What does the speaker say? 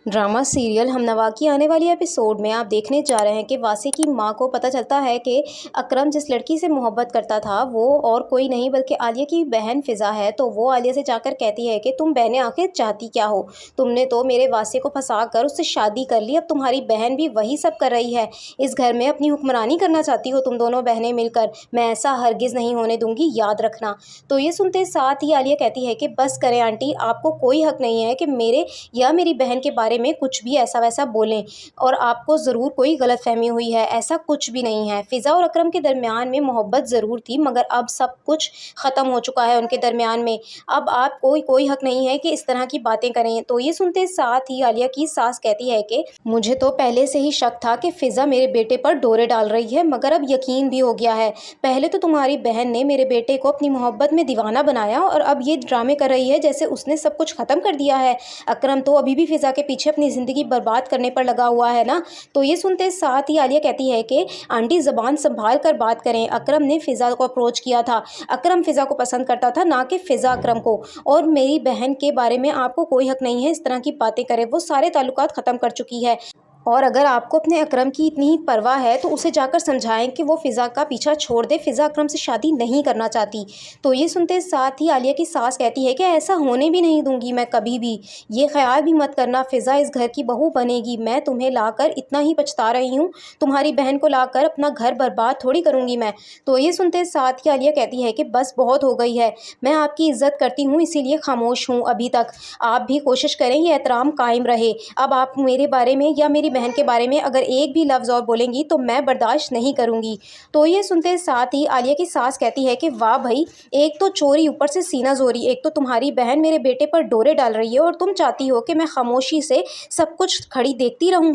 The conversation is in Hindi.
ड्रामा सीरियल हमनवा की आने वाली एपिसोड में आप देखने जा रहे हैं कि वासी की मां को पता चलता है कि अकरम जिस लड़की से मोहब्बत करता था वो और कोई नहीं बल्कि आलिया की बहन फ़िज़ा है। तो वो आलिया से जाकर कहती है कि तुम बहनें आखिर चाहती क्या हो, तुमने तो मेरे वासी को फंसा कर उससे शादी कर ली, अब तुम्हारी बहन भी वही सब कर रही है। इस घर में अपनी हुक्मरानी करना चाहती हो तुम दोनों बहनें मिलकर, मैं ऐसा हरगिज़ नहीं होने दूंगी, याद रखना। तो ये सुनते साथ ही आलिया कहती है कि बस करें आंटी, आपको कोई हक नहीं है कि मेरे या मेरी बहन के बारे में कुछ भी ऐसा वैसा बोलें, और आपको ज़रूर कोई गलतफहमी हुई है, ऐसा कुछ भी नहीं है। फ़िज़ा और अकरम के दरमियान में मोहब्बत ज़रूर थी, मगर अब सब कुछ ख़त्म हो चुका है उनके दरमियान में। अब आपको कोई हक नहीं है कि इस तरह की बातें करें। तो ये सुनते साथ ही आलिया की सास कहती है कि मुझे तो पहले से ही शक था कि फ़िज़ा मेरे बेटे पर डोरे डाल रही है, मगर अब यकीन भी हो गया है। पहले तो तुम्हारी बहन ने मेरे बेटे को अपनी मोहब्बत में दीवाना बनाया, और अब ये ड्रामे कर रही है जैसे उसने सब कुछ ख़त्म कर दिया है। अकरम तो अभी भी फ़िज़ा के पीछे अपनी ज़िंदगी बर्बाद करने पर लगा हुआ है ना। तो ये सुनते साथ ही आलिया कहती है कि आंटी ज़बान संभाल कर बात करें, अकरम ने फ़िज़ा को अप्रोच किया था, अकरम फ़िज़ा को पसंद करता था, ना कि फ़िज़ा अकरम को। और मेरी बहन के बारे में आपको कोई हक नहीं है इस तरह की बातें करें, वो सारे ताल्लुकात ख़त्म कर चुकी है। और अगर आपको अपने अकरम की इतनी ही परवाह है तो उसे जाकर समझाएं कि वो फ़िज़ा का पीछा छोड़ दे, फ़िज़ा अकरम से शादी नहीं करना चाहती। तो ये सुनते साथ ही आलिया की सास कहती है कि ऐसा होने भी नहीं दूंगी मैं कभी भी, ये ख्याल भी मत करना फ़िज़ा इस घर की बहू बनेगी। मैं तुम्हें लाकर इतना ही पछता रही हूँ, तुम्हारी बहन को लाकर अपना घर बर्बाद थोड़ी करूँगी मैं। तो ये सुनते साथ ही आलिया कहती है कि बस बहुत हो गई है, मैं आपकी इज़्ज़त करती हूँ इसीलिए खामोश हूँ अभी तक, आप भी कोशिश करें ये एहतराम कायम रहे। अब आप मेरे बारे में या मेरी बहन के बारे में अगर एक भी लफ्ज़ और बोलेंगी तो मैं बर्दाश्त नहीं करूँगी। तो ये सुनते साथ ही आलिया की सास कहती है कि वाह भाई, एक तो चोरी ऊपर से सीना जोरी, एक तो तुम्हारी बहन मेरे बेटे पर डोरे डाल रही है और तुम चाहती हो कि मैं खामोशी से सब कुछ खड़ी देखती रहूँ।